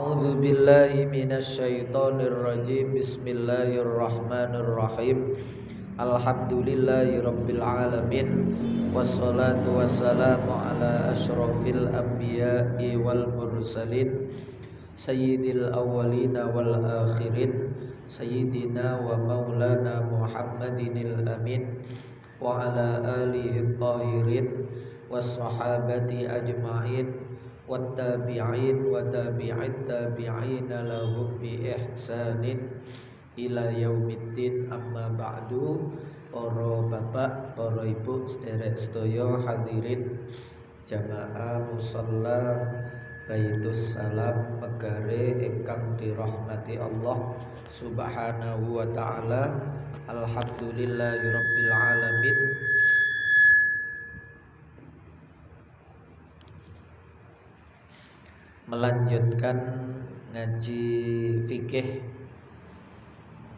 A'udzu billahi minasyaitonir rajim. Bismillahirrahmanirrahim. Alhamdulillahirabbil alamin. Wassalatu wassalamu ala asyrafil anbiya'i wal mursalin sayyidil awwalina wal akhirin sayyidina wa maulana Muhammadinil amin wa ala alihi tahirin was sahabati ajma'in wattabi'in wa tabi'it tabi'ina lahum bi ihsanin ila yaumiddin. Amma ba'du. Para bapak, para ibu, sederek sedaya hadirin jamaah musalla Baitus Salam Megare ingkang dirahmati Allah Subhanahu wa taala. Alhamdulillahirabbil alamin. Melanjutkan ngaji fikih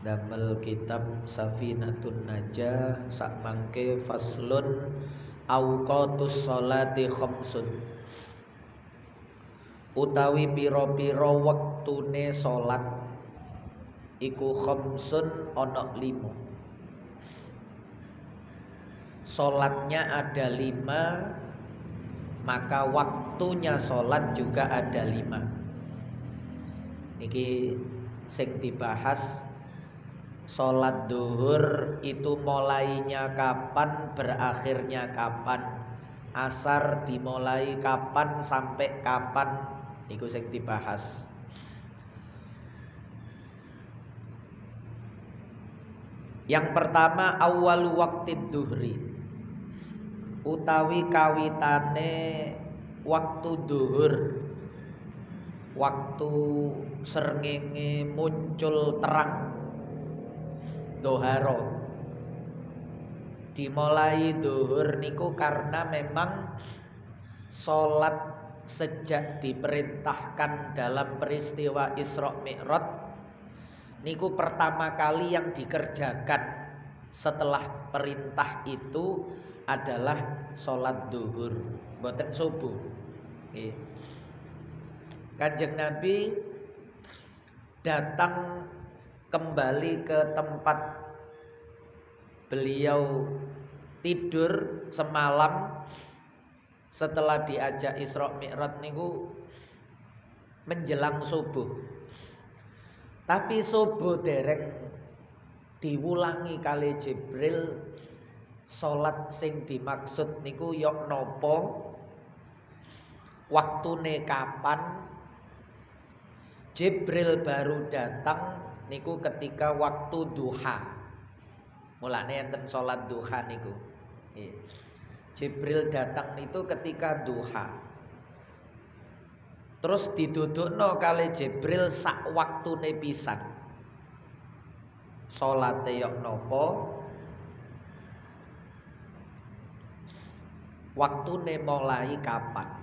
damel kitab Safinatun Najah sak mangke faslun auqatus sholati khamsun, utawi pira-pira wektune salat iku khamsun ana 5. Salatnya ada 5, maka waktunya sholat juga ada 5. Niki sing dibahas, sholat duhur itu mulainya kapan, berakhirnya kapan, asar dimulai kapan sampai kapan, niku sing dibahas. Yang pertama awal waqtid duhri, utawi kawitane waktu duhur, waktu srengenge muncul terang, doharo. Dimulai duhur niku karena memang sholat sejak diperintahkan dalam peristiwa Isra Mi'raj niku pertama kali yang dikerjakan setelah perintah itu adalah sholat duhur, boten subuh. Kanjeng Nabi datang kembali ke tempat beliau tidur semalam setelah diajak Isra Mi'raj niku menjelang subuh. Tapi subuh derek diwulangi kali Jibril. Salat sing dimaksud niku yok nopo, waktune kapan. Jibril baru datang niku ketika waktu duha. Mulane enten salat duha niku. Jibril datang itu ketika duha. Terus didudukno kali Jibril sak waktune pisan. Salate yok nopo, waktune mulai kapan.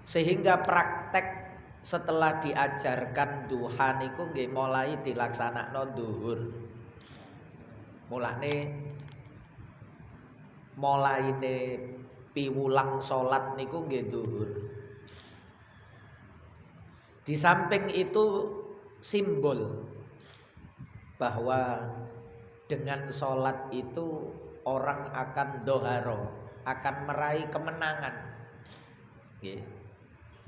Sehingga praktek setelah diajarkan duha niku nggih mulai dilaksanakno duhur. Mulane mulaine piwulang salat niku nggih duhur. Di samping itu simbol bahwa dengan salat itu orang akan doharo, akan meraih kemenangan.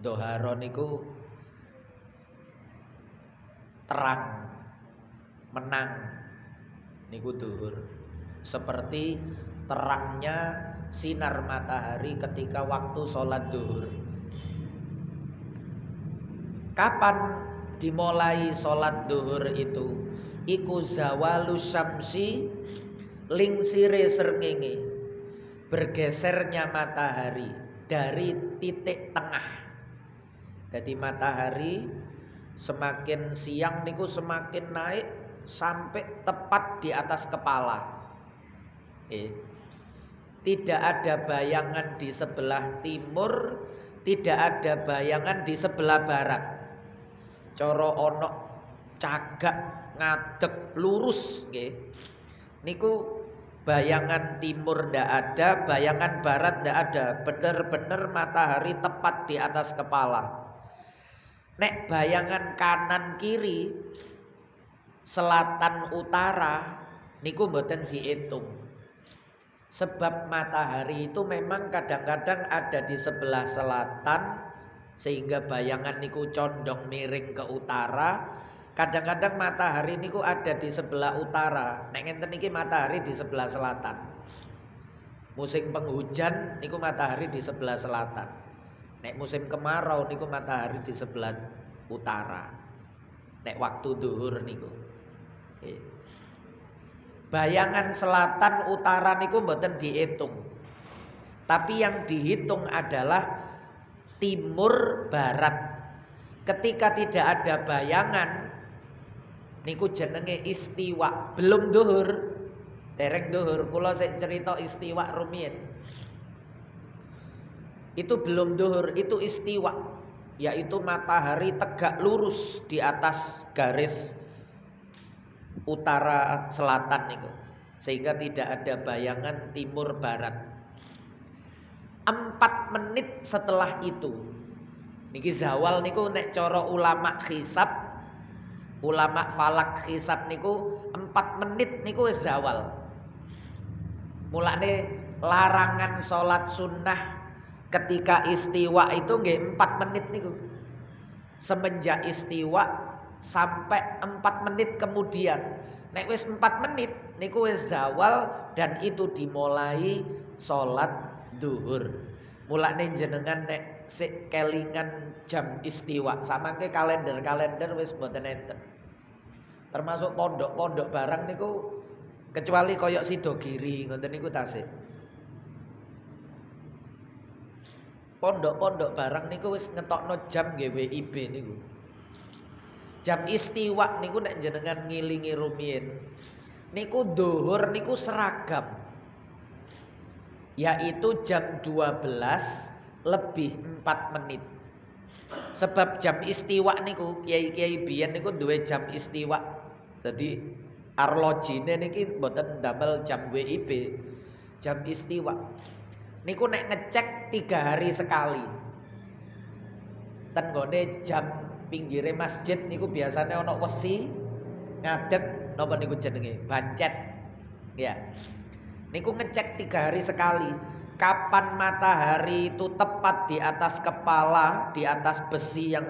Doharo niku terang, menang, niku duhur. Seperti terangnya sinar matahari ketika waktu sholat duhur. Kapan dimulai sholat duhur itu? Iku zawalu syamsi, lingsire srengenge, bergesernya matahari dari titik tengah. Jadi matahari semakin siang niku semakin naik sampai tepat di atas kepala. Tidak ada bayangan di sebelah timur, tidak ada bayangan di sebelah barat. Coro onok cagak ngadeg lurus nggih. Niku Bayangan timur ndak ada, bayangan barat ndak ada. Bener-bener matahari tepat di atas kepala. Nek bayangan kanan kiri, selatan utara, niku mboten dihitung. Sebab matahari itu memang kadang-kadang ada di sebelah selatan, sehingga bayangan niku condong miring ke utara. Kadang-kadang matahari niku ada di sebelah utara. Nek ngenten iki matahari di sebelah selatan. Musim penghujan niku matahari di sebelah selatan. Nek musim kemarau niku matahari di sebelah utara. Nek waktu duhur niku. Bayangan selatan utara niku mboten dihitung. Tapi yang dihitung adalah timur barat. Ketika tidak ada bayangan, niku jenenge istiwa. Belum duhur, dereng duhur. Kula sik cerita istiwa rumiyin. Itu belum duhur, itu istiwa, yaitu matahari tegak lurus di atas garis utara selatan niku, sehingga tidak ada bayangan timur barat. 4 menit setelah itu, niki zawal niku nek cara ulama hisab, ulama falak hisab niku 4 menit niku wis zawal. Mulane larangan sholat sunnah ketika istiwa itu nggih 4 menit niku. Semenjak istiwa sampai 4 menit kemudian. Nek wis 4 menit niku wis zawal dan itu dimulai sholat duhur. Mulane jenengan nek sik kelingan jam istiwa, samangke kalender-kalender wis mboten enten. Termasuk pondok-pondok barang niku, kecuali koyok Sidogiri ngoten niku tasik. Pondok-pondok barang niku wis ngetokno jam nggih WIB niku. Jam istiwa niku nek jenengan ngilingi rumiyin, niku duhur niku seragam. Yaitu jam 12 lebih 4 menit. Sebab jam istiwa niku kiai-kiai biyen niku duwe jam istiwa. Jadi arlojine niki mboten damel jam WIB, jam istiwa. Niku nek ngecek 3 hari sekali. Ten nggone jam pinggire masjid niku biasanya ana wesi ngadeg napa niku jenenge bancet. Ya. Niku ngecek 3 hari sekali. Kapan matahari itu tepat di atas kepala, di atas besi yang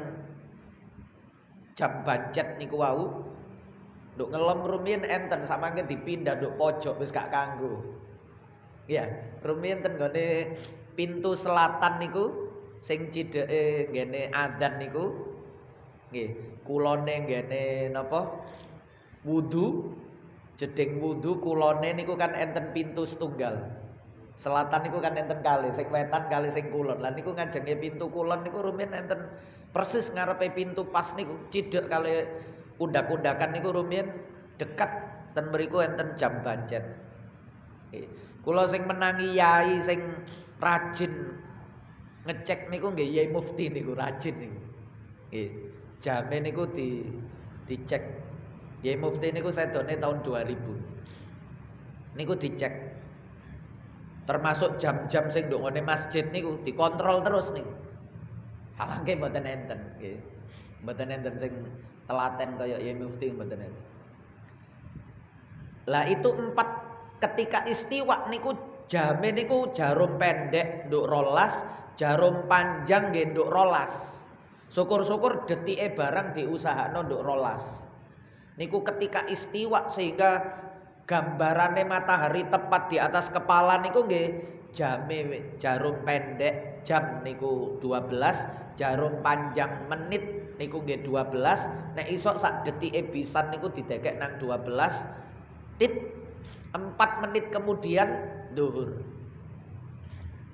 jam bancet niku wau. Nduk ngelem rumiyin enten samangke dipindah nduk pojok wis gak kanggo. Ya, rumiyin ten nggone pintu selatan niku sing cideke nggene adzan niku nggih, kulone nggene napa? Wudu. Jeding wudu kulone niku kan enten pintu setunggal. Selatan niku kan enten kali, sing wetan kali sing kulon. Lah niku ngajenge pintu kulon niku rumiyin enten persis ngarepe pintu pas niku cidek kali undak-undakan niku rumiyin dekat ten mriku enten jam bancet. Kula sing menangi yai sing rajin ngecek niku nggih Yai Mufti niku rajin niku. Nggih. Jame niku dicek. Yai Mufti niku sedone tahun 2000. Niku dicek. Termasuk jam-jam sing nduk ngene masjid niku dikontrol terus niku. Samangke mboten enten nggih. Mboten enten sing telaten kaya Yai Mufti mboten enten. Lah itu 4 ketika istiwa niku jame niku jarum pendek nduk 12, jarum panjang nggih nduk 12. Syukur-syukur detike barang diusahakno nduk 12. Niku ketika istiwa sehingga gambarane matahari tepat di atas kepala niku nggih jame jarum pendek jam niku 12, jarum panjang menit niku nggih 12. Nek isok sak detike pisan niku didekek nang 12 tit 4 menit kemudian duhur.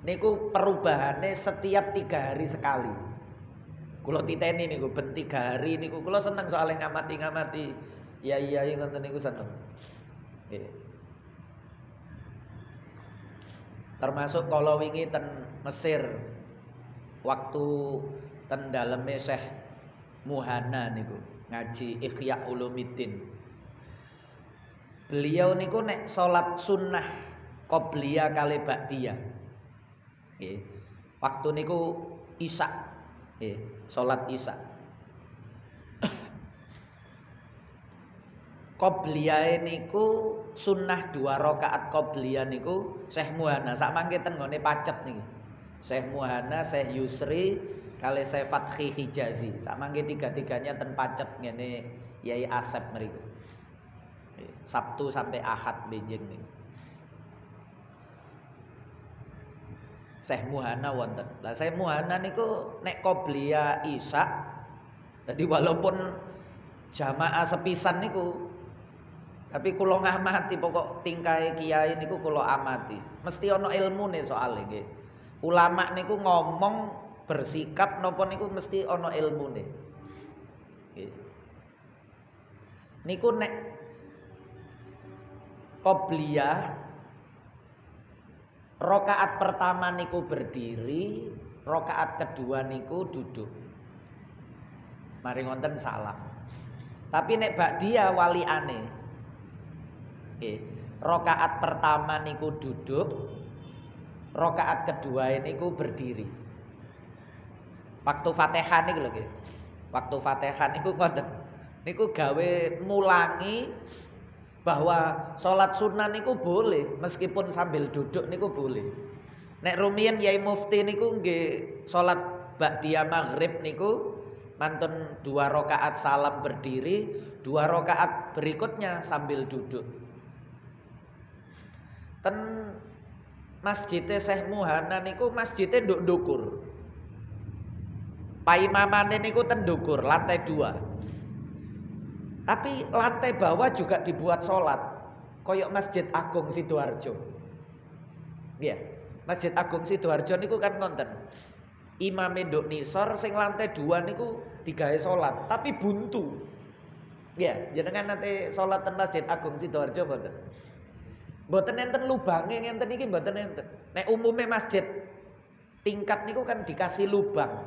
Niku perubahannya setiap 3 hari sekali. Kula titeni niku ben 3 hari niku kula seneng soalnya ngamati-ngamati. Iya ngoten niku seneng. Nggih. Termasuk kala wingi ten Mesir waktu ten daleme Syekh Muhana niku ngaji Ihya Ulumuddin. Beliau niku nek salat sunnah qobliyah kali ba'diyah. Nggih. Waktu niku isya. Nggih, salat isya. Qobliyah niku sunnah 2 rakaat qobliyah niku Syekh Muhana sak mangke ten nggone pacet niki. Syekh Muhana, Syekh Yusri kali Syekh Fathi Hijazi. Sak mangke tiga-tiganya ten pacet ngene Yai Asep mriku. Sabtu sampai Ahad benjing nih. Syekh Muhana wonten. Lah Syekh Muhana niku nek qobliyah isya. Jadi walaupun jamaah sepisan niku, tapi kula ngamati pokok tingkahe kiai niku kula amati. Mesti ana ilmune soalé nggih. Ulama niku ngomong bersikap napa niku mesti ana ilmune. Nggih. Niku nek qobliyah rakaat pertama niku berdiri, rakaat kedua niku duduk. Mari ngonten salam. Tapi nek ba'diyah waliane. Nggih, rakaat pertama niku duduk, rakaat kedua niku berdiri. Waktu Fatihah niku lho nggih. Waktu Fatihah niku ngoten. Niku gawe mulangi bahwa sholat sunnah niku boleh meskipun sambil duduk niku boleh. Nek rumiyin Yai Mufti niku nggih sholat ba'diyah maghrib niku mantun 2 rakaat salam berdiri, 2 rakaat berikutnya sambil duduk. Ten masjidnya Syekh Muhana niku masjidnya nduk ndukur. Paimamane niku ten ndukur lantai 2. Tapi lantai bawah juga dibuat sholat. Koyok Masjid Agung Sidoarjo. Iya, Masjid Agung Sidoarjo niku kan ngonten. Imam nduk nisor sing lantai 2 niku digawe sholat, tapi buntu. Iya, jenengan nanti sholat ten Masjid Agung Sidoarjo mboten. Mboten enten lubange ngenten iki mboten enten. Nek umume masjid tingkat niku kan dikasih lubang.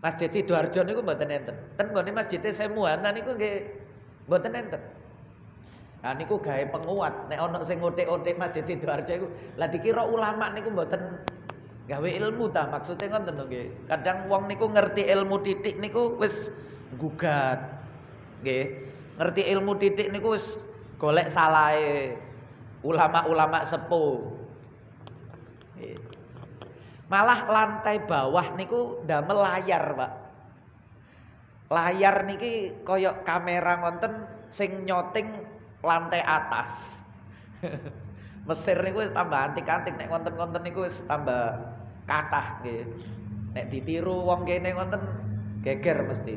Masjid Sidoarjo niku mboten enten. Ten nggone masjidé Syekh Muhana niku nggih mboten enten. Nah niku gawe penguat nek ana sing othek-othek Masjid Sidoarjo iku lah dikira ulama niku mboten gawe ilmu ta maksude ngoten lho nggih. Kadang wong niku ngerti ilmu titik niku wis gugat. Nggih. Ngerti ilmu titik niku wis golek salahe ulama-ulama sepuh. Nggih. Malah lantai bawah niku ndamel layar, Pak. Layar niki koyok kamera ngonten sing nyoting lantai atas. Mesir niku wis tambah antik-antik nek ngonten-ngonten niku wis tambah kathah nggih. Nek ditiru wong kene ngonten geger mesti.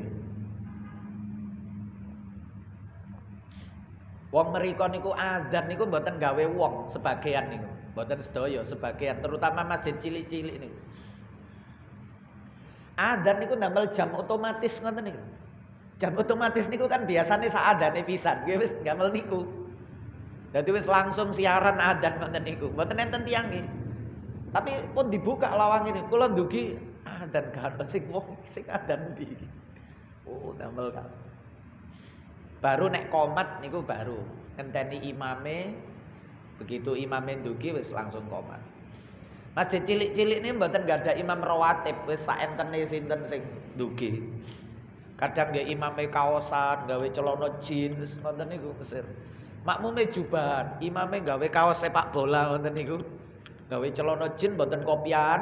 Wong mriko niku adzan niku mboten gawe wong sebagian niku. Mboten sedaya sebagian terutama masjid cilik-cilik niku. Adzan niku ndamel jam otomatis ngoten niku. Jam otomatis niku kan biasane sak adzane pisan. Nggih wis ndamel niku. Dadi wis langsung siaran adzan ngoten niku. Mboten enten tiyang nggih. Tapi pun dibuka lawang ini. Kula ndugi adzan kan sing wong sing adzan ndi iki. Oh ndamel kan. Baru nek komat niku baru ngenteni imame. Begitu imame ndugi wis langsung komat. Masjid cilik-cilik ini mboten gak ada imam rawatib, wis sak entene sinten sing ndugi. Kadang nggih imame kaosan, gawe celana jeans ngoten niku Mesir. Makmume jubahan, imame gawe kaos sepak bola ngoten niku. Gawe celana jeans mboten kopian.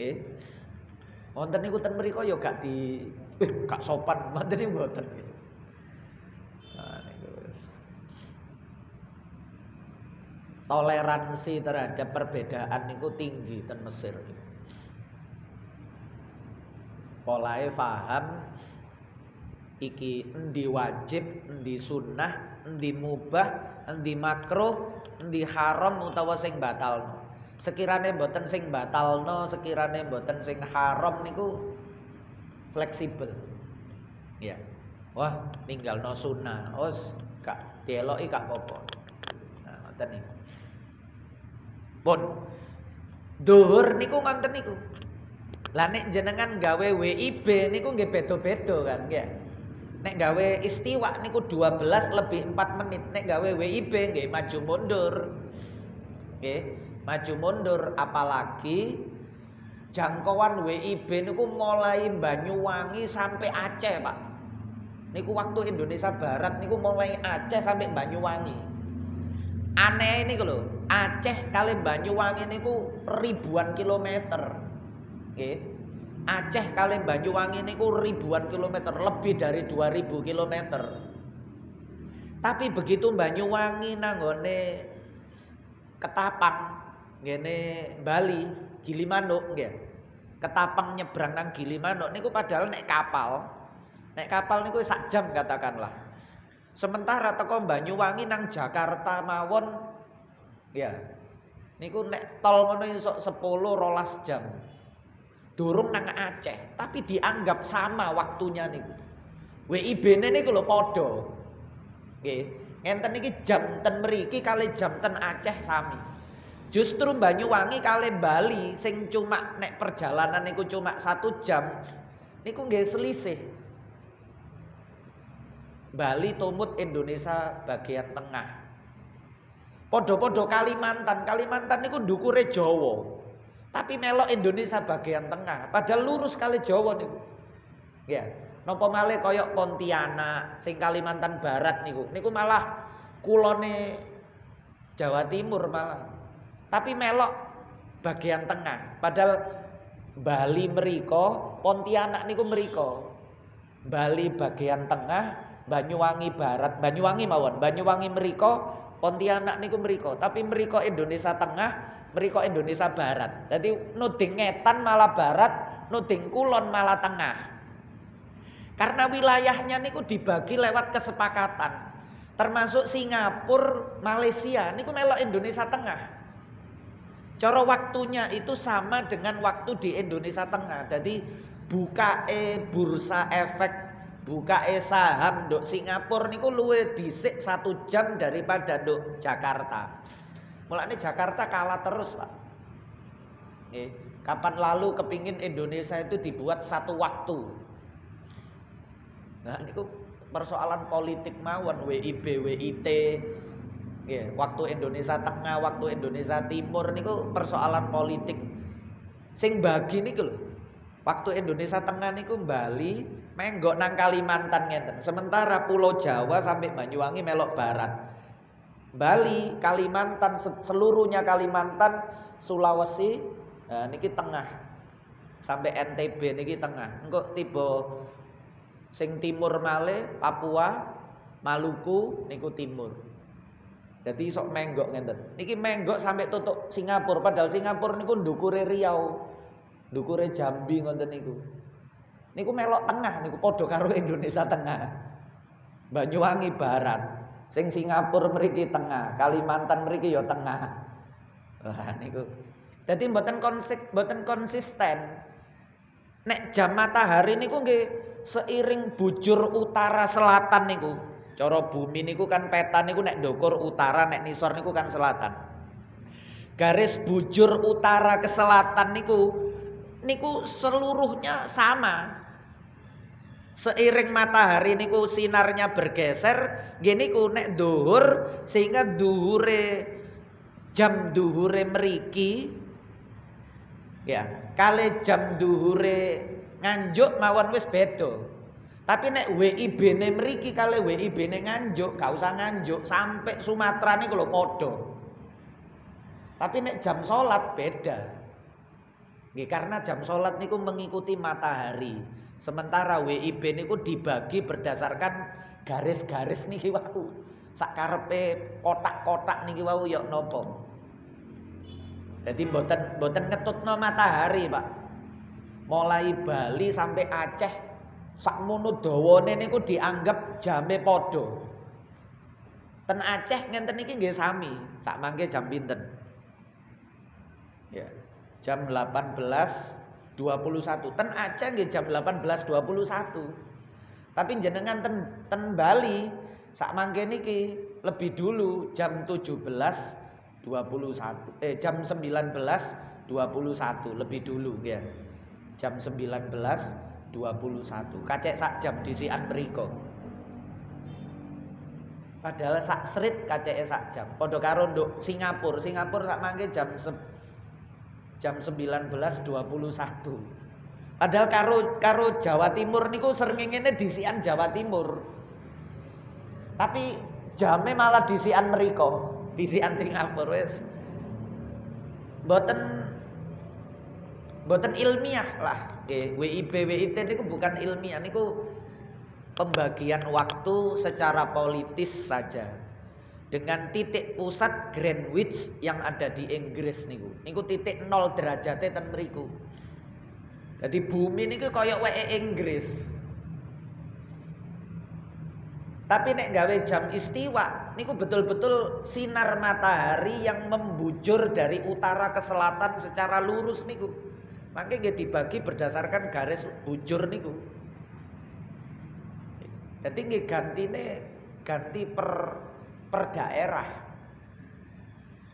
Nggih. Wonten niku ten mriko ya gak di gak sopan ngoten niku mboten. Toleransi terhadap perbedaan niku tinggi ten Mesir. Polahe paham iki endi wajib, endi sunnah, endi mubah, endi makruh, endi haram utawa sing batalno. Sekirane mboten sing batalno, sekirane mboten sing haram niku fleksibel. Ya. Wah, ninggalno sunnah. Wes gak dieloki gak apa-apa. Nah, ngoten niku. Pun dhuwur niku ngoten niku. Lah nek jenengan gawe WIB niku nggih beda-beda kan nggih. Nek gawe istiwa niku 12 lebih 4 menit. Nek gawe WIB nggih maju mundur. Nggih, maju mundur apalagi jangkauan WIB niku mulai Banyuwangi sampai Aceh, Pak. Niku waktu Indonesia Barat niku mulai Aceh sampai Banyuwangi. Aneh niku lho, Aceh kali Banyuwangi niku ribuan kilometer. Nggih. Aceh kali Banyuwangi niku ribuan kilometer, lebih dari 2000 kilometer. Tapi begitu Banyuwangi nanggone Ketapang, ngene Bali, Gilimanuk nggih. Ketapang nyebrang nang Gilimanuk niku padahal nek kapal. Nek kapal niku sak jam katakanlah. Sementara teko Banyuwangi nang Jakarta mawon ya. Niku nek tol ngono iso 10-12 jam. Durung nang Aceh, tapi dianggap sama waktunya niku. WIB-ne niku lho padha. Nggih, ngenten iki jam ten mriki kali jam ten Aceh sami. Justru Banyuwangi kali Bali sing cuma nek perjalanan niku cuma 1 jam niku nggih selisih. Bali tumut Indonesia bagian tengah. Padha-padha Kalimantan, Kalimantan niku ndukure Jawa. Tapi melok Indonesia bagian tengah, padahal lurus kali Jawa niku. Ya, napa malih koyok Pontianak sing Kalimantan Barat niku. Niku malah kulone Jawa Timur malah. Tapi melok bagian tengah. Padahal Bali mriko, Pontianak niku mriko. Bali bagian tengah, Banyuwangi Barat, Banyuwangi mawon. Banyuwangi mriko, Pontianak niku mriko. Tapi mriko Indonesia Tengah, mriko Indonesia Barat. Jadi nuding ngetan malah barat, nuding kulon malah tengah. Karena wilayahnya niku dibagi lewat kesepakatan. Termasuk Singapura, Malaysia niku melok Indonesia Tengah. Cara waktunya itu sama dengan waktu di Indonesia Tengah. Jadi bukae bursa efek, bukae saham nduk Singapura niku luwih dhisik 1 jam daripada nduk Jakarta. Mulane Jakarta kalah terus, Pak. Kapan lalu kepingin Indonesia itu dibuat satu waktu. Nah, niku persoalan politik mawon, WIB, WIT. Waktu Indonesia Tengah, waktu Indonesia Timur niku persoalan politik. Sing bagi niku lho. Waktu Indonesia Tengah niku Bali, menggok nang Kalimantan ngenten. Sementara Pulau Jawa sampai Banyuwangi melok barat. Bali, Kalimantan, seluruhnya Kalimantan, Sulawesi, nah, niki tengah. Sampai NTB niki tengah. Engko tiba sing timur malih, Papua, Maluku niku timur. Jadi sok menggok ngenten. Niki menggok sampai tutuk Singapura, padahal Singapura niku ndukure Riau, ndukure Jambi ngoten niku. Niku melok tengah niku padha karo Indonesia Tengah. Banyuwangi Barat. Sing Singapura mriki tengah, Kalimantan mriki ya tengah. Wah niku. Dadi mboten konsisten. Nek jam matahari niku nggih seiring bujur utara selatan niku. Cara bumi niku kan peta niku nek ndukur utara, nek nisor niku kan selatan. Garis bujur utara ke selatan niku seluruhnya sama. Seiring matahari niku sinarnya bergeser, gini ku nek dhuwur sehingga jam dhuwure mriki ya, kali jam dhuwure Nganjuk mawon wis beda. Tapi nek WIB-ne mriki kali WIB-ne Nganjuk, gak usah Nganjuk, sampai Sumatera niku lho padha. Tapi nek jam salat beda. Nggih, karena jam salat niku mengikuti matahari. Sementara WIB niku dibagi berdasarkan garis-garis niki wau. Sakarepe kotak-kotak niki wau ya napa. Jadi mboten ngetutno matahari, Pak. Mulai Bali sampai Aceh sakmono dawane niku dianggap jame padha. Ten Aceh ngenten iki nggih sami, sak mangke jam pinten? Ya. Jam 18.21. Ten Aceh nggih jam 18.21. Tapi jenengan ten Bali sak mangke niki lebih dulu jam 17.21. Jam 19.21 lebih dulu ya. Jam 19.21. Kacek sak jam disikan mriko. Padahal sak srit kaceke sak jam. Padha karo nduk Singapura. Singapura sak mangke jam 19.21. Padahal karo Jawa Timur niku srengenge disian Jawa Timur. Tapi jame malah disian mriko, disian Singapura wis. Mboten ilmiah lah. Nggih, WIB WIT niku bukan ilmiah, niku pembagian waktu secara politis saja. Dengan titik pusat Greenwich yang ada di Inggris niku. Niku titik 0 derajate ten mriku. Jadi bumi niku kaya weke Inggris. Tapi nek gawe jam istiwa niku betul-betul sinar matahari yang membujur dari utara ke selatan secara lurus niku. Makanya dibagi berdasarkan garis bujur niku. Jadi nggih ganti per daerah.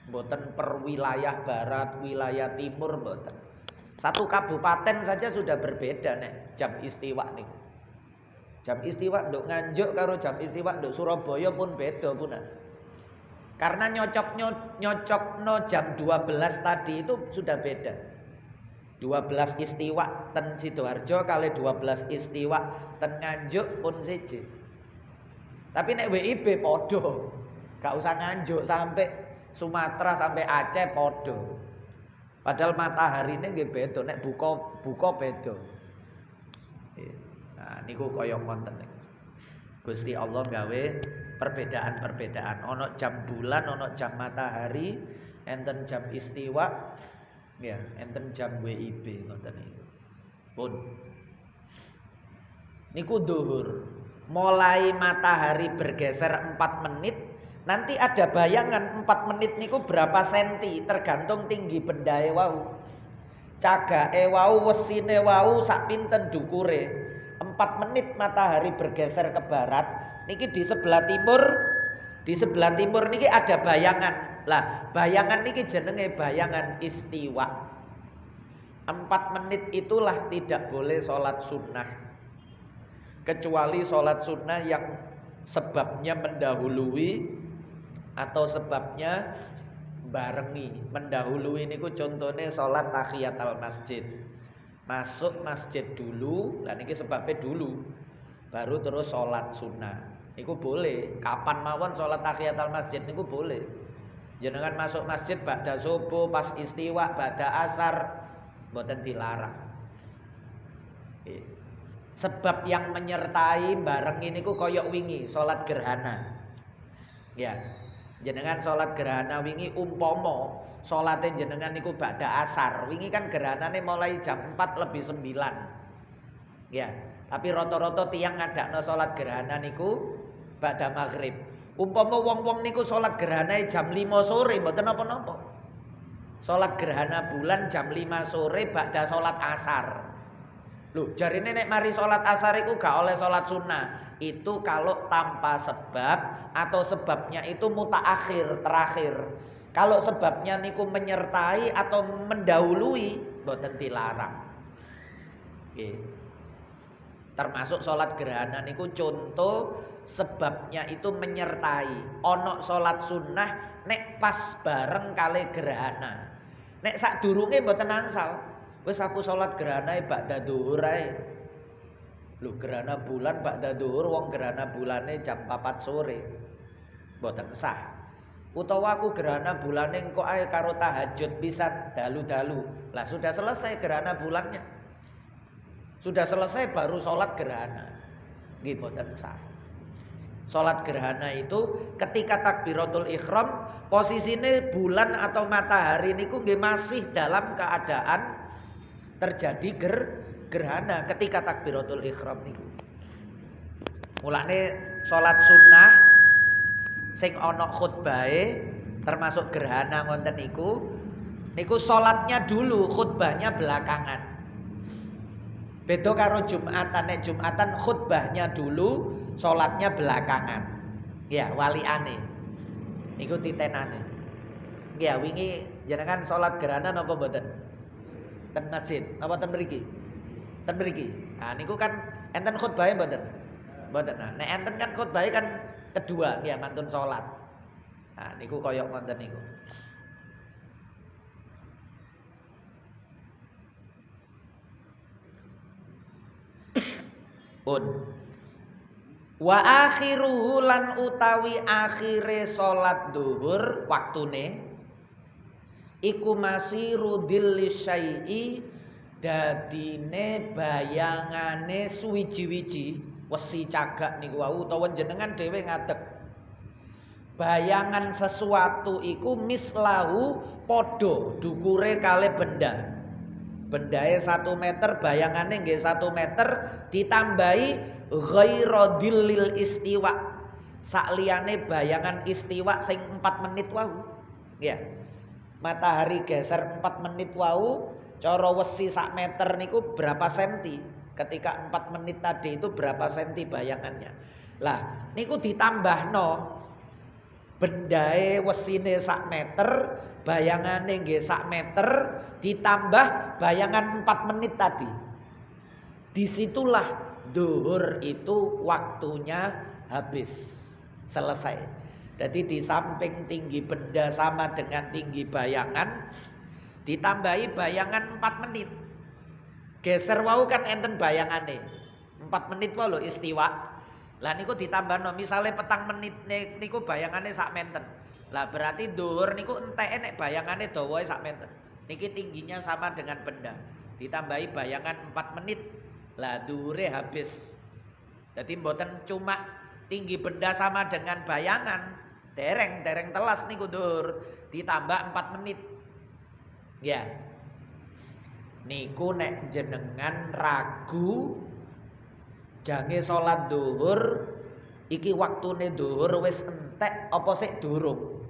Mboten per wilayah barat, wilayah timur mboten. Satu kabupaten saja sudah berbeda nek jam istiwa niku. Jam istiwa nduk Nganjuk karo jam istiwa nduk Surabaya pun beda punan. Karena nyocokno jam 12 tadi itu sudah beda. 12 istiwa ten Sidoarjo kali 12 istiwa ten Nganjuk pun siji. Tapi nek WIB podo. Gak usah Nganjuk sampai Sumatera sampai Aceh podo. Padahal mataharinya nggih beda, nek buka beda. Nah, niku kaya ngoten niku. Gusti Allah gawe perbedaan-perbedaan. Ono jam bulan, ono jam matahari, enten jam istiwa, ya, enten jam WIB ngoten niku. Pun niku dhuwur. Mulai matahari bergeser 4 menit, nanti ada bayangan 4 menit niku berapa senti tergantung tinggi bendae wau. Cagake wau, wesine wau sak pinten dukure. 4 menit matahari bergeser ke barat, niki di sebelah timur niki ada bayangan. Lah, bayangan niki jenenge bayangan istiwa. 4 menit itulah tidak boleh sholat sunnah. Kecuali sholat sunnah yang sebabnya mendahului atau sebabnya barengi. Mendahului niku contohnya sholat tahiyatul masjid. Masuk masjid dulu, lah niki sebabnya dulu, baru terus sholat sunnah. Niku boleh. Kapan mawon sholat tahiyatul masjid niku boleh. Jenengan masuk masjid ba'da subuh, pas istiwa, ba'da asar, mboten dilarang. Sebab yang menyertai bareng ini ku koyok wingi sholat gerhana. Ya, jenengan sholat gerhana wingi umpomo sholatin jenengan niku ba'da asar. Wingi kan gerhanane mulai jam 4 lebih 9. Ya, tapi roto-roto tiang ngadakno sholat gerhana niku ba'da maghrib. Umpama wong-wong niku sholat gerhana jam 5 sore mboten napa-napa. Sholat gerhana bulan jam 5 sore ba'da sholat asar. Loh, jarine nek mari sholat asar iku gak oleh sholat sunnah. Itu kalau tanpa sebab atau sebabnya itu mutaakhir, terakhir. Kalau sebabnya niku menyertai atau mendahului, mboten dilarang. Oke. Termasuk sholat gerhana niku contoh sebabnya itu menyertai. Ono sholat sunnah nek pas bareng kali gerhana. Nek sadurunge mboten angsal. Wis aku sholat gerhana ba'da dhuhur ae. Lho, gerhana bulan ba'da dhuhur, wong gerhana bulane jam 4 sore. Mboten sah. Utawa aku gerhana bulane engko ae karo tahajud bisa dalu-dalu. Lah sudah selesai gerhana bulannya. Sudah selesai baru sholat gerhana. Nggih mboten sah. Sholat gerhana itu ketika takbiratul ihram posisine bulan atau matahari niku nggih masih dalam keadaan terjadi gerhana ketika takbiratul ihram niku. Mulane sholat sunnah sing ana khutbahe termasuk gerhana ngonten niku sholatnya dulu, khutbahnya belakangan. Beda karo Jumatan, nek Jumatan khutbahnya dulu, sholatnya belakangan. Ya, waliane. Niku titenane. Ya, wingi jenengan sholat gerhana napa mboten? Ten masjid, napa ten mriki? Ten mriki. Nah niku kan enten khutbahe mboten? Mboten. Nah, nek enten kan khutbahe kan kedua nggih mantun salat. Nah niku kaya ngoten niku. Wa akhiruhu lan utawi akhire salat zuhur waktune iku masiru dhilli syai'i dadine bayangane suwiji-wiji wesi cagak niku wau utawa jenengan dhewe ngadeg bayangan sesuatu iku mislahu padha dukure kalih benda. Bendae 1 meter bayangane nggih 1 meter ditambahi ghaira dhillil istiwa. Sakliyane bayangan istiwa sing 4 menit wau. Ya. Matahari geser 4 menit wau, cara wesi 1 meter niku berapa senti? Ketika 4 menit tadi itu berapa senti bayangannya. Lah, niku ditambahno bendae wesine 1 meter, bayangane nggih 1 meter ditambah bayangan 4 menit tadi. Disitulah zuhur itu waktunya habis, selesai. Jadi di samping tinggi benda sama dengan tinggi bayangan, ditambahi bayangan 4 menit. Geser wau kan enten bayangane. 4 menit wae lho istiwa. Lah niku ditambahno misale petang menit niku bayangane 1 meter. Lah berarti dhuwur niku enteke nek bayangane dawae 1 meter. Niki tingginya sama dengan benda. Ditambahi bayangan 4 menit. Lah dhuwure habis. Jadi mboten cuma tinggi benda sama dengan bayangan. Dereng telas niku dhuwur. Ditambah 4 menit. Ya. Niku nek jenengan ragu jange salat zuhur iki waktune zuhur wis entek apa sik durung?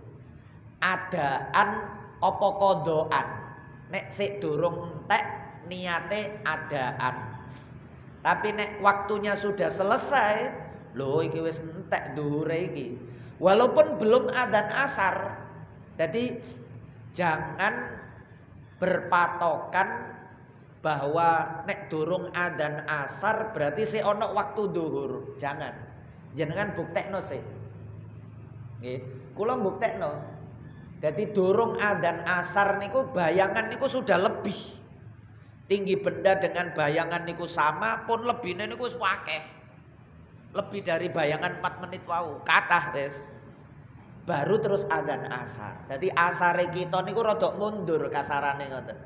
Adaan apa qodaan? Nek sik durung entek niate adaan. Tapi nek waktunya sudah selesai, lho iki wis entek zuhure iki. Walaupun belum adzan asar. Jadi jangan berpatokan bahwa nek durung adzan asar berarti sik ana waktu zuhur. Jangan. Jenengan buktekno sik. Nggih, kula buktekno. Dadi durung adzan asar niku bayangan niku sudah lebih. Tinggi benda dengan bayangan niku sama pun lebihne niku wis akeh. Lebih dari bayangan 4 menit wau, kathah wis. Baru terus adzan asar. Dadi asare kita niku rada mundur kasarane ngoten.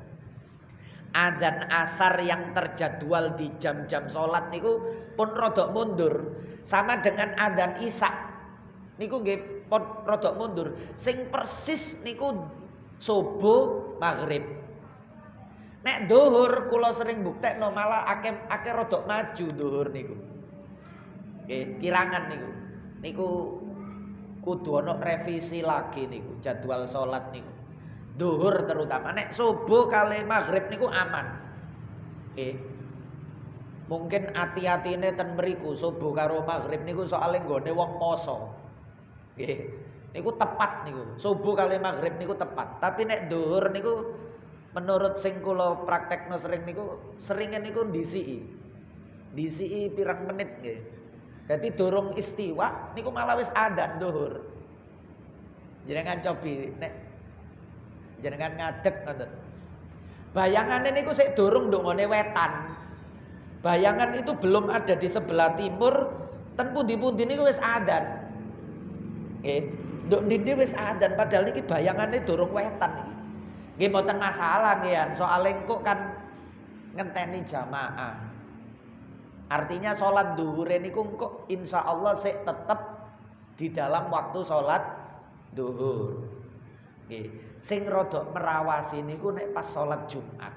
Adzan asar yang terjadwal di jam-jam sholat niku pun rodok mundur. Sama dengan adzan isya niku nggih pun rodok mundur. Sing persis niku subuh maghrib. Nek zuhur kula sering buktekno malah akeh rodok maju zuhur niku. Nggih, kirangan niku. Niku kudu ana revisi lagi niku jadwal sholat niku. Zuhur terutama nek subuh kali maghrib niku aman. Mungkin hati-hatine ten mriku subuh karo maghrib niku soalé nggone wong poso. Niku tepat niku. Subuh kali maghrib niku tepat. Tapi nek zuhur niku menurut sing kula praktekno sering niku seringe niku ndisiki. Ndisiki pirang menit nggih. Dadi durung istiwa niku malah wis adzan zuhur. Jenengan cobi nek jenengan ngadeg ngoten. Bayangane niku sik durung nduk ngene wetan. Bayangan itu belum ada di sebelah timur, ten pundi-pundi niku wis adzan. Nggih, nduk ndi wis adzan padahal niki bayangane durung wetan iki. Nggih mboten masalah nggih, soal engko kan ngenteni jamaah. Artinya salat zuhure niku engko insyaallah sik tetep di dalam waktu salat zuhur. Nggih. Sing rodok merawasi niku nek pas sholat Jumat.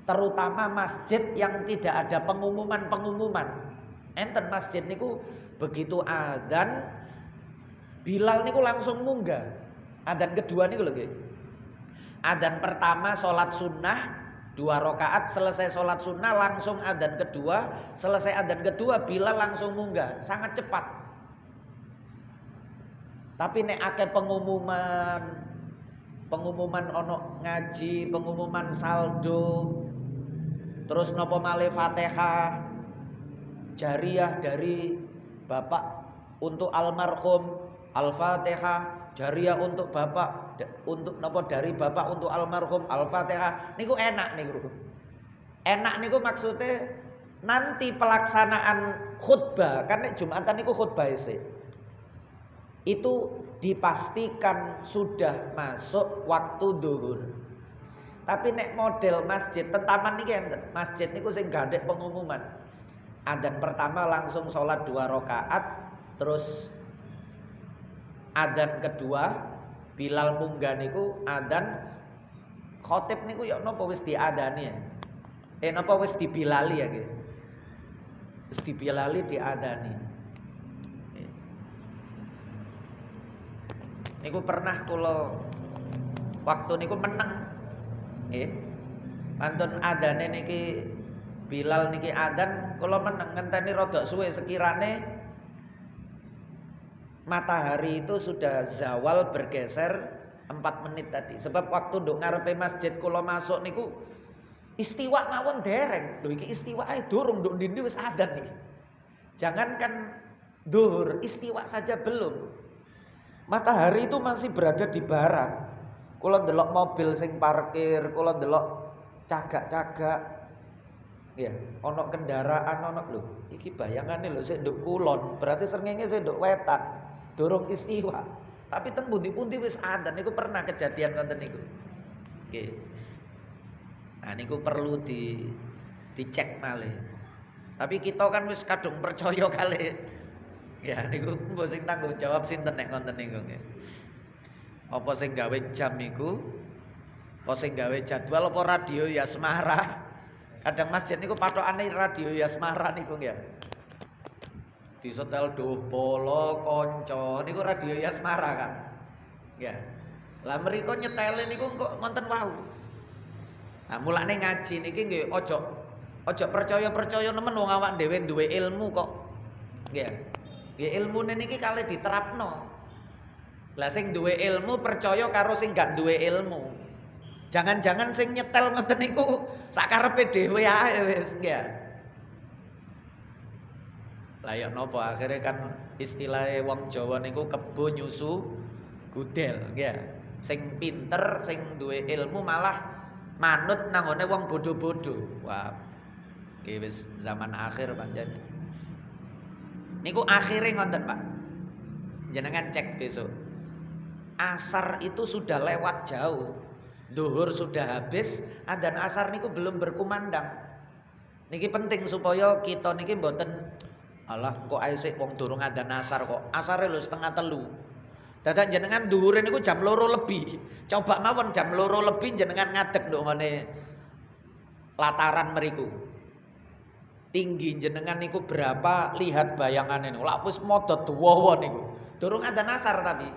Terutama masjid yang tidak ada pengumuman-pengumuman. Enten masjid niku begitu adzan Bilal niku langsung munggah. Adzan kedua niku lho nggih. Adzan pertama sholat sunnah 2 rakaat, selesai sholat sunnah langsung adzan kedua, selesai adzan kedua Bilal langsung munggah. Sangat cepat. Tapi nek akeh pengumuman ono ngaji, pengumuman saldo, terus nopo malih Fatihah jariah dari Bapak untuk almarhum Al-Fatihah, jariyah untuk bapak, untuk napa dari bapak untuk almarhum Al-Fatihah. Niku enak niku. Enak niku maksudnya nanti pelaksanaan khutbah, kan nek Jumatan niku khutbah isih. Itu dipastikan sudah masuk waktu duhur. Tapi nek model masjid tentaman niki enten. Masjid niku sing gandhek pengumuman. Adzan pertama langsung sholat 2 rakaat, terus adzan kedua Bilal munggah niku adzan, khotib niku ya napa wis diadani ya. Napa wis dibilali ya nggih. Wis dibilali diadani. Niku pernah kula waktu niku meneng. Nggih. Pantun adane niki Bilal niki adzan kula meneng ngenteni rada suwe sekirane matahari itu sudah zawal bergeser 4 menit tadi. Sebab waktu nduk ngarepe masjid kula masuk niku istiwa mawon dereng. Lho iki istiwae durung nduk ndi wis adzan iki. Jangankan duhur, istiwa saja belum. Matahari itu masih berada di barat. Kula ndelok mobil sing parkir, kula ndelok cagak-cagak. Ya, ono kendaraan ono lho. Iki bayangane lho sik nduk kulon, berarti srengenge sik nduk wetan. Durung istiwa. Tapi teng pundi-pundi wis adzan niku pernah kejadian ngoten niku. Nggih. Nah niku perlu dicek malih. Tapi kita kan wis kadung percaya kali. Ya niku mbok sing tanggung jawab sinten nek ngoten niku nggih. Apa sing gawe jam niku? Apa sing gawe jadwal apa radio Yasmara? Kadang masjid niku pathokane radio Yasmara niku nggih. Disetel duh polo kanca niku radio Yasmara kan. Ya. Lah mriko nyetele niku kok ngonten wau. Nah mulane ngaji niki nggih ojo percaya-percaya nemen wong awak dhewe duwe ilmu kok. Nggih. Nggih ilmune niki kalih diterapno. Lah sing duwe ilmu percaya karo sing gak duwe ilmu. Jangan-jangan sing nyetel ngoten niku sakarepe dhewe ae wis nggih. Lah ya napa akhire kan istilahé wong Jawa niku kebo nyusu gudel nggih. Sing pinter, sing duwe ilmu malah manut nanggone wong bodho-bodho. Wah. Iki wis zaman akhir pancen. Niku akhire ngoten, Pak. Jenengan cek besok. Asar itu sudah lewat jauh. Duhur sudah habis, adzan asar niku belum berkumandang. Niki penting supaya kita niki mboten alah kok ae sik wong durung adzan asar kok. Asare lho 2:30. Dadak jenengan duhure niku jam 2 lebih. Coba mawon jam 2 lebih jenengan ngadeg nduk ngene lataran mriku. Tinggi jenengan niku berapa? Lihat bayangane niku. Lak wis modot dawa niku. Durung adzan asar tapi.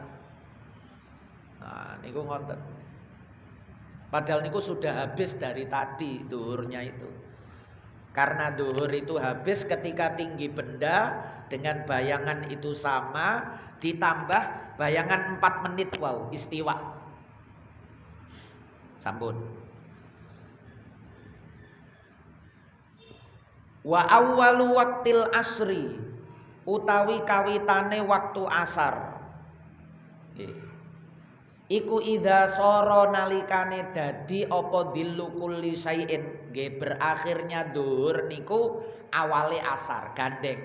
Nah, niku ngoten. Padahal niku sudah habis dari tadi duhurnya itu. Karena duhur itu habis ketika tinggi benda dengan bayangan itu sama, ditambah bayangan 4 menit wow istiwa. Sampun. Wa awwalu waqtil asri utawi kawitane waktu asar. Iku idza sara nalikane dadi apa dillu kulli syai'in, nggih berakhirnya duhur niku awale asar gandeng.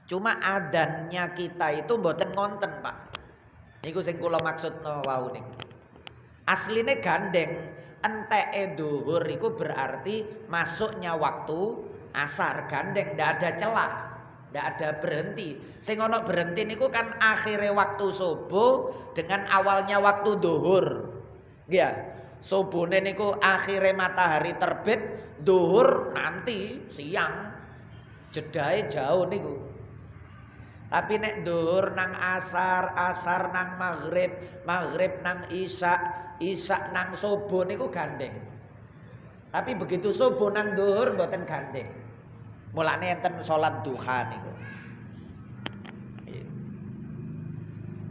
Cuma adannya kita itu mboten ngonten, Pak. Niku sing kula maksudno wau niku. Asline gandeng, enteke duhur iku berarti masuknya waktu asar gandeng, ndak ada celah. Ndak ada berhenti. Sing ono berhenti niku kan akhire waktu subuh dengan awalnya waktu duhur. Nggih. Subuhne niku akhire matahari terbit, duhur nanti siang. Jedahe jauh niku. Tapi nek duhur nang asar, asar nang maghrib, maghrib nang isya, isya nang subuh niku gandeng. Tapi begitu subuh nang duhur mboten gandeng. Mulane enten salat duha niku.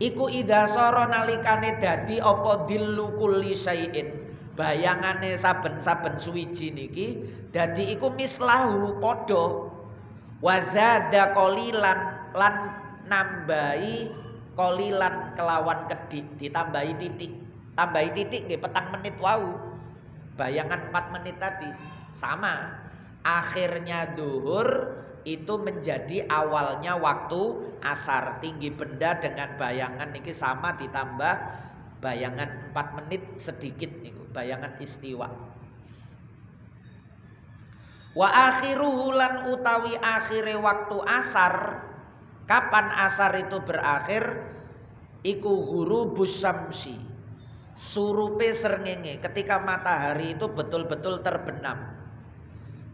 Iku idza sara nalikane dadi apa dillu kulli syai'in. Bayangane saben-saben suwiji niki dadi iku mislahu padha. Wa zada qalilan lan nambahi kolilan kelawan kedik, ditambahi titik. Tambahi titik nggih petang menit wau. Bayangan 4 menit tadi sama. Akhirnya duhur itu menjadi awalnya waktu asar. Tinggi benda dengan bayangan niki sama ditambah bayangan 4 menit sedikit niku, bayangan istiwa. Wa akhiruhu lan utawi akhire waktu asar. Kapan asar itu berakhir? Iku ghurubus syamsi, surupe srengenge, ketika matahari itu betul-betul terbenam.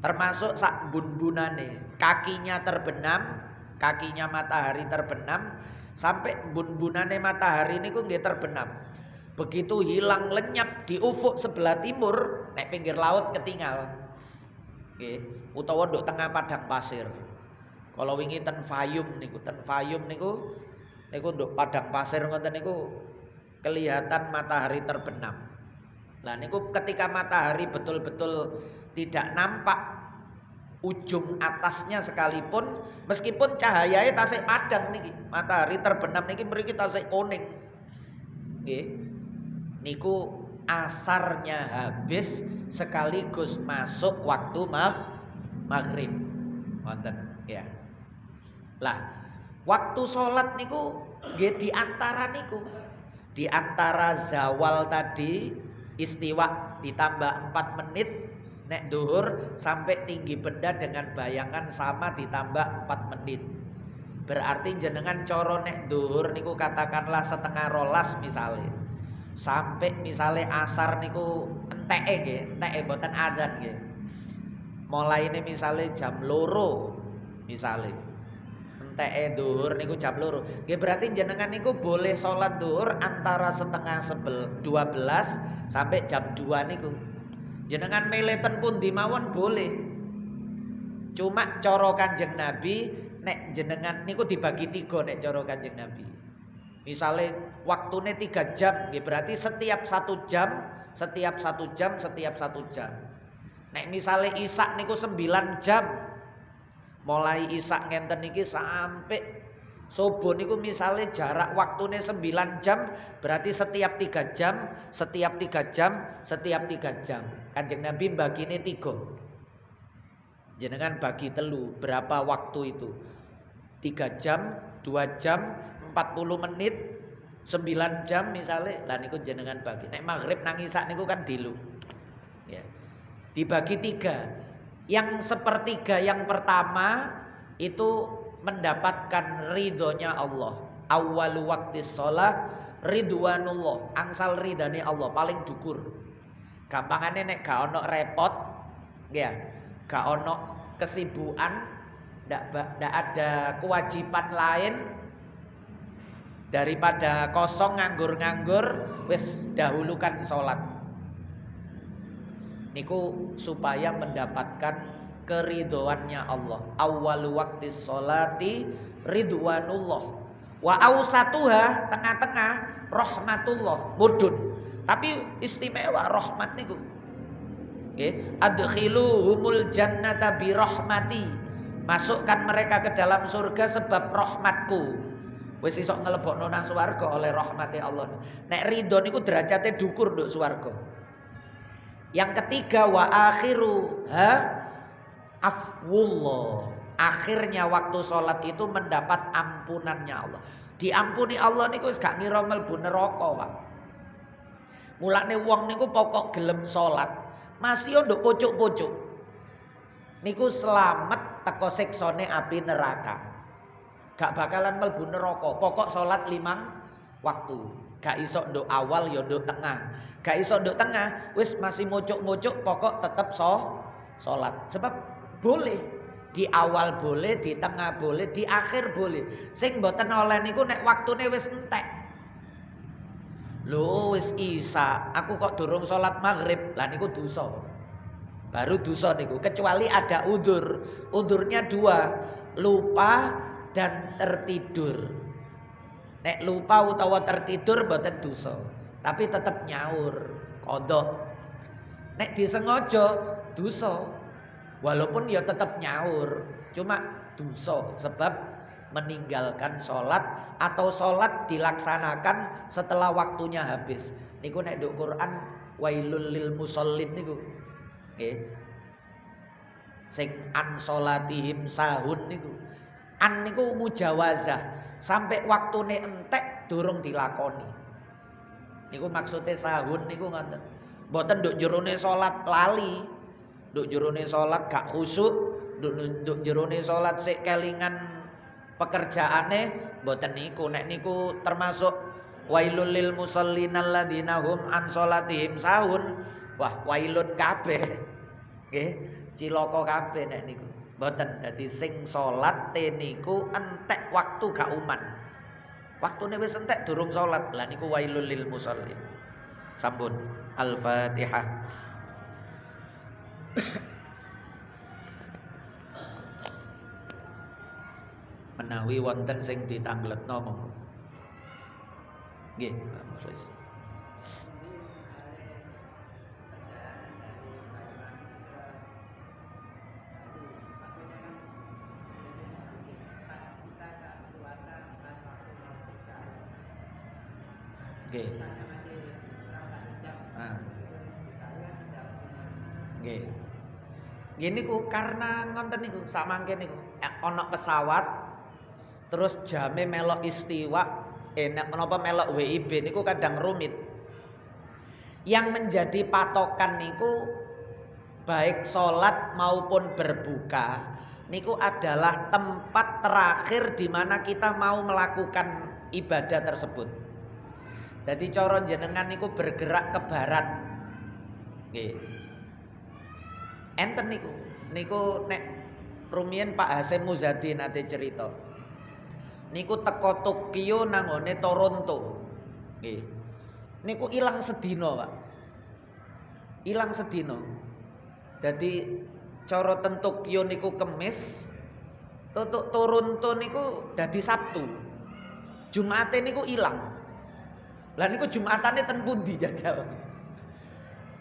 Termasuk sak bun-bunane, kakinya terbenam, kakinya matahari terbenam, sampai bun-bunane matahari niku nggih terbenam. Begitu hilang lenyap di ufuk sebelah timur, nek pinggir laut ketinggal. Nggih, utawa nduk tengah padang pasir. Kalau wingi ten Fayum niku, niku nduk padang pasir ngoten niku kelihatan matahari terbenam. Lah niku ketika matahari betul-betul tidak nampak ujung atasnya sekalipun, meskipun cahayanya tasik padang niki, matahari terbenam niki mriki tasik kuning. Nggih. Niku asarnya habis sekaligus masuk waktu maghrib. Wonten ya. Lah, waktu sholat niku nggih di antara zawal tadi istiwa ditambah 4 menit nek duhur sampai tinggi benda dengan bayangan sama ditambah 4 menit. Berarti jenengan coro nek duhur niku katakanlah setengah rolas misalnya. Sampai misalnya asar niku enteke nggih, enteke mboten adzan nggih. Mulai ini misalnya jam loro misalnya. Enteke duhur niku jam loro. Nggih berarti jenengan niku boleh sholat duhur antara setengah 12 sampai jam 2 niku. Jenengan meleten pun dimawon boleh. Cuma coro Kanjeng Nabi nek jenengan niku dibagi 3 nek coro Kanjeng Nabi. Misalnya waktunya 3 jam, berarti setiap 1 jam, setiap 1 jam. Nek misalnya isak niku 9 jam, mulai isak ngenten niki sampai subuh niku misalnya jarak waktunya 9 jam, berarti setiap 3 jam, setiap 3 jam. Kanjeng Nabi bagine 3. Jenengan bagi telu, berapa waktu itu? 3 jam, 2 jam, 40 menit, 9 jam misalnya, lah niku jenengan bagi. Nek maghrib nang isak niku kan dilu. Ya. Dibagi 3. Yang sepertiga yang pertama itu mendapatkan ridhonya Allah. Awwalu waqtis shalah ridwanullah, angsal ridane Allah paling dukur. Gampangane nek gak ono repot, ya, gak ono kesibukan, ndak ada kewajiban lain daripada kosong nganggur-nganggur, wis dahulukan sholat. Niku supaya mendapatkan keridhoannya Allah. Awwalu waqtis sholati ridwanullah. Wa ausatuha, tengah-tengah rahmatullah, mudun. Tapi istimewa rahmat niku. Nggih, adkhiluhumul jannata bi rahmati. Masukkan mereka ke dalam surga sebab rahmatku. Wis iso nglebokno nang swarga oleh rahmati Allah. Nek ridho niku derajate dukur nduk swarga. Yang ketiga wa akhiru afwullah. Akhirnya waktu sholat itu mendapat ampunannya Allah. Diampuni Allah niku wis gak ngira mlebu neraka, Pak. Mulane wong niku pokok gelem sholat, masih yo nduk pucuk-pucuk. Niku selamat teko siksane api neraka. Gak bakalan mlebu neraka. Pokok sholat 5 waktu. Gak iso nduk awal yo nduk tengah. Gak iso nduk tengah, wis masih mocok-mocok pokok tetep sholat. Sebab boleh di awal boleh, di tengah boleh, di akhir boleh. Sing mboten oleh niku nek waktune wis entek. Lho wis isa, aku kok durung sholat maghrib. Lah niku dosa. Baru dosa niku, kecuali ada udzur. Udzurnya 2, lupa dan tertidur. Nek lupa utawa tertidur mboten dosa, tapi tetap nyaur, kodok. Nek disengaja dosa, walaupun ya tetap nyaur, cuma dosa sebab meninggalkan sholat atau sholat dilaksanakan setelah waktunya habis. Niku nek nduk Quran wailul lil musallin niku. Nggih. Sing an sholatihim sahun niku. An niku mujawazah, sampai waktune entek durung dilakoni. Niku maksudnya sahun niku ngoten. Mboten nduk jerone salat lali, nduk jerone salat gak khusyuk, nduk jerone salat sik kelingan pekerjaane, mboten niku. Nek niku termasuk wailul lil musallin alladzina hum an sholatihim sahun. Wah, wailun kabeh. Nggih, cilaka kabeh nek niku. Mboten. Dadi sing salat niku entek waktu gak uman. Waktune wis entek durung salat. Lah niku wailul lil musallin. Sampun. Al-Fatihah. Menawi wonten sing ditangletno monggo. Nggih, Pak Muflis. Nggih. Nggih. Nggih niku karena ngonten niku samangke niku ana pesawat terus jame melok istiwa enak menapa melok WIB niku kadang rumit. Yang menjadi patokan niku baik sholat maupun berbuka niku adalah tempat terakhir di mana kita mau melakukan ibadah tersebut. Jadi cara jenengan niku bergerak ke barat. Nggih. Enten niku. Niku nek rumiyin Pak Hasyim Muzadi nate cerita. Niku teko Tokyo nangone Toronto. Nggih. Niku ilang sedina, Pak. Ilang sedina. Dadi cara ten Tokyo niku Kemis, tutuk Toronto niku dadi Sabtu. Jumate niku ilang. Lah niku Jumatane ten pundi jajal?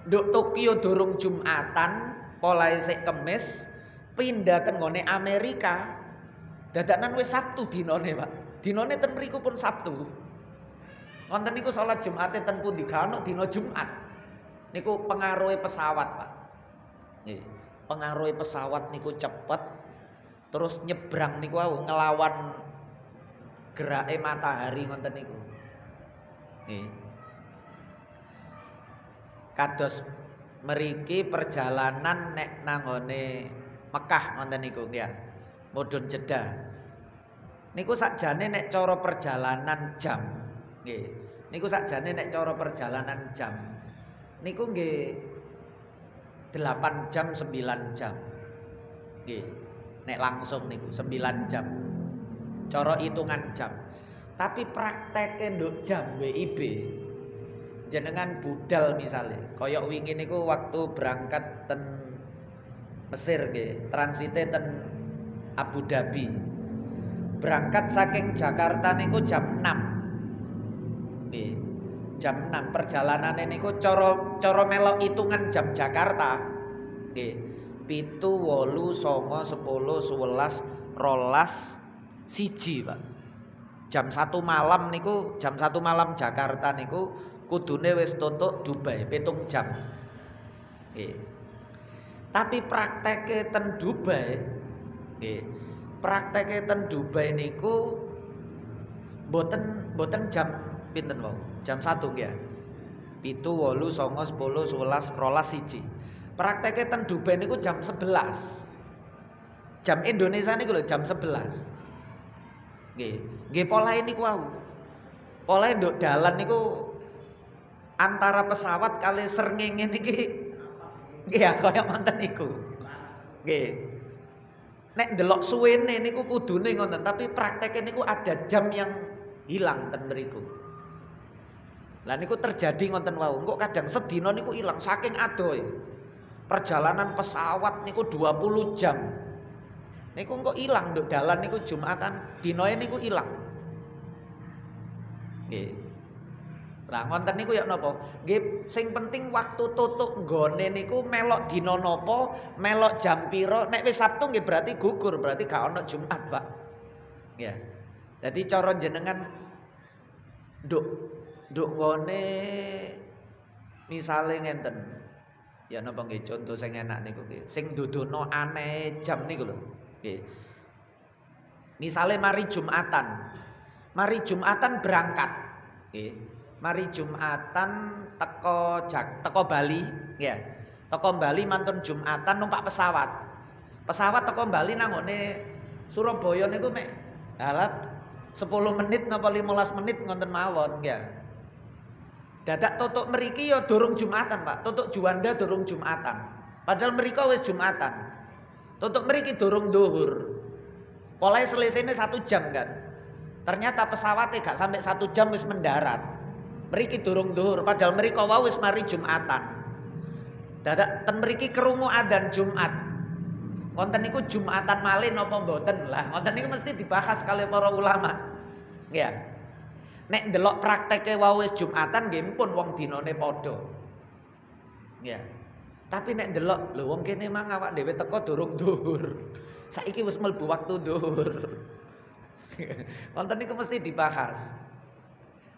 Nduk Tokyo durung Jumatan, polahe sik Kemis, pindah ke nggone Amerika. Dadakan wis Sabtu dinane, Pak. Dinane ten mriku pun Sabtu. Wonten niku salat Jumate ten pundi? Ga ono dina Jumat. Niku pengaruhe pesawat, Pak. Nggih. Pengaruhe pesawat niku cepet. Terus nyebrang niku ngelawan gerake matahari ngoten niku. Nggih. Kados mriki perjalanan nek nangone Mekah ngoten niku ya. Mudhun Jeddah. Niku sakjane nek cara perjalanan jam. Nggih. Niku sakjane nek cara perjalanan jam. Niku nggih 8 jam 9 jam. Nggih. Nek langsung niku 9 jam. Cara hitungan jam. Tapi prakteke nduk jam WIB jenengan budal misalnya. Koyok wingi niku waktu berangkat ten Mesir nggih, transite ten Abu Dhabi. Berangkat saking Jakarta niku jam 6. Nggih. Jam 6 perjalanane niku cara melok hitungan jam Jakarta. Nggih. 7, 8, 9, 10, 11, 12, 1, Pak. Jam 1 malam niku, jam 1 malam Jakarta niku kudune wis tutuk Dubai 7 jam. Nggih. Tapi prakteke ten Dubai nggih. Prakteke ten Dubai niku mboten jam pinten wau? Jam 1 nggih. 7, 8, 9, 10, 11, 12, 1. Prakteke ten Dubai niku jam 11. Jam Indonesia niku lho jam 11. Nggih. Nggih polahe niku wau. Polahe nduk dalan niku antara pesawat kali srengenge niki nggih ya kaya ngoten niku. Nggih. Nek ndelok suwene niku kudune ngoten, tapi prakteke niku ada jam yang hilang ten mriku. Lah niku terjadi ngoten wau. Engko kadang sedina niku ilang saking adohe. Perjalanan pesawat niku 20 jam. Niku engko ilang nduk dalan niku Jumatan, dinoe niku ilang. Nggih. Lah ngonten niku ya napa? Nggih sing penting waktu tutuk nggone niku melok dina napa, melok jam pira. Nek wis Sabtu nggih berarti gugur, berarti gak ana Jumat, Pak. Ya. Jadi cara jenengan nduk nggone misale ngenten. Ya napa nggih contoh sing enak niku nggih. Sing dudono aneh jam niku lho. Nggih. Misale mari Jumatan. Mari Jumatan berangkat. Nggih. Mari Jumatan teko Bali, ya. Teko Bali mantun Jumatan numpak pesawat. Pesawat teko Bali nanggone Surabaya niku mek halap 10 menit napa 15 menit ngoten mawon, ya. Dadak tutuk mriki ya durung Jumatan, Pak. Tutuk Juanda durung Jumatan. Padahal mriko wis Jumatan. Tutuk mriki durung dhuwur. Polahe selesene 1 jam kan. Ternyata pesawatnya gak sampai 1 jam wis mendarat. Mriki durung dhuwur, padahal mriko wae wis mari Jumatan. Dadak ten mriki krungu adzan Jumat. Wonten niku Jumatan malih napa mboten? Lah, ngoten niku mesti dibahas kali para ulama. Ya. Nek ndelok prakteke wae wis Jumatan nggih pun wong dinane padha. Ya. Tapi nek ndelok lho wong kene mang awak dhewe teko durung dhuwur. Saiki wis mlebu waktu dhuwur. Wonten niku mesti dibahas.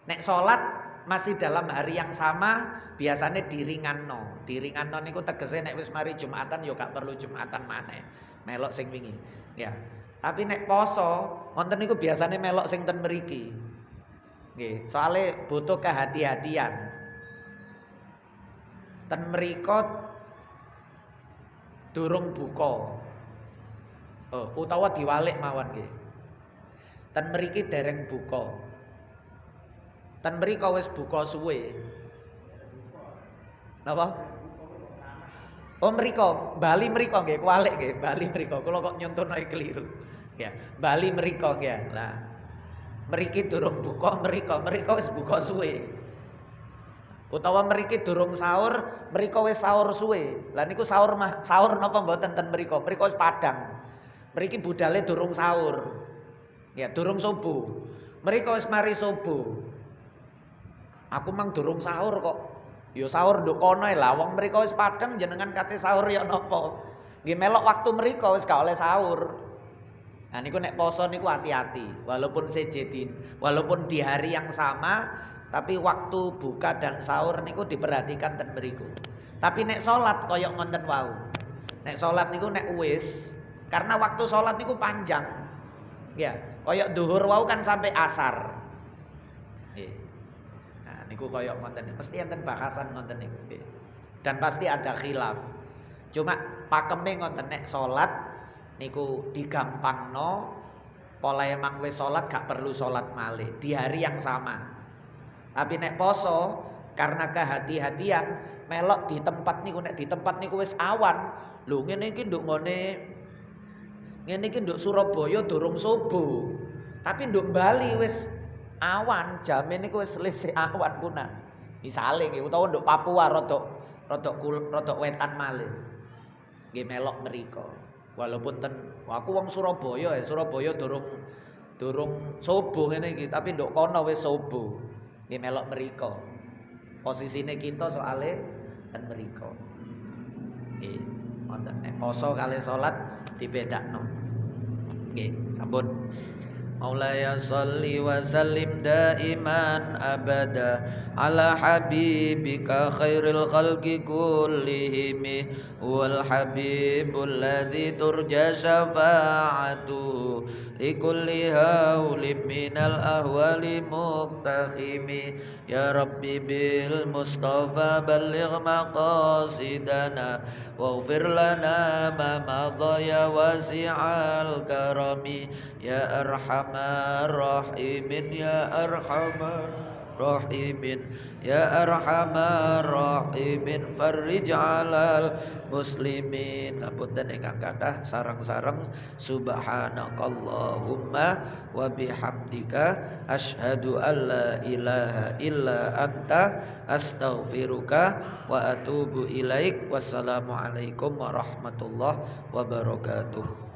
Nek salat masih dalam hari yang sama biasanya diringanno. Diringanno niku tegese nek wis mari Jumatan yo gak perlu Jumatan maneh. Melok sing wingi. Ya. Tapi nek poso wonten niku biasanya melok sing ten mriki. Nggih, soalnya butuh kehati-hatian. Ten mriko durung buka. Utawa diwalik mawon nggih. Ten mriki dereng buka. Ten mriko wis buka suwe. Napa? Oh mriko, Bali mriko nggih, kualik nggih, Bali mriko. Kula kok nyontonoe keliru. Ya, Bali mriko nggih. Lah mriki durung buka, mriko wis buka suwe. Utawa mriki durung sahur, mriko wis sahur suwe. Lah niku sahur napa mboten ten mriko? Mriko wis padang. Mriki budale durung sahur. Ya, durung subuh. Mriko wis mari subuh. Aku mang durung sahur kok. Ya sahur nduk kono lah, wong mriko wis padang jenengan kate sahur ya napa? Nggih melok waktu mriko wis gak oleh sahur. Nah niku nek poso niku hati-hati. Walaupun sejedin, walaupun di hari yang sama, tapi waktu buka dan sahur niku diperhatikan ten mriku. Tapi nek salat koyok ngonten wau. Nek salat niku nek wis, karena waktu salat niku panjang. Ya, koyok duhur wau kan sampai asar. Nggih. Nah niku koyok ngonten, mesti enten bahasan ngonten niku. Dan pasti ada khilaf. Cuma pakeme ngonten nek salat niku digampangno, pola emang wis salat gak perlu salat malih di hari yang sama. Tapi nek poso karena kehati-hatian melok di tempat niku, nek di tempat niku wis awan. Lho ngene iki nduk ngene iki nduk Surabaya durung subuh. Tapi nduk Bali wis awan, jame niku wis selesai awan punah. Misale nggih utawa nduk Papua rodok wetan malih. Nggih melok mriko. Walaupun aku wong Surabaya durung subuh ngene iki, tapi nduk kono wis subuh. Nggih melok mriko. Posisine kita soale ten mriko. Nggih, wonten nek poso kali salat dibedakno. Nggih, sampun. Maulaya sholli wa sallim daiman abada ala habibika khairil khalqi kullihim wal habibul ladzi turja syafa'atuhu likulli haulim minal ahwali muqtakhimi ya rabbi bil mustafa balligh maqasidana waghfir lana ma madha ya wasi'al karami ya arham rahimin ya arhamar rahimin ya arhamar rahimin farrij alal muslimin. Apunten ingkang kathah sareng-sareng subhanakallahumma wa bihamdika asyhadu an la ilaha illa anta astaghfiruka wa atubu ilaik. Wassalamualaikum warahmatullahi wabarakatuh.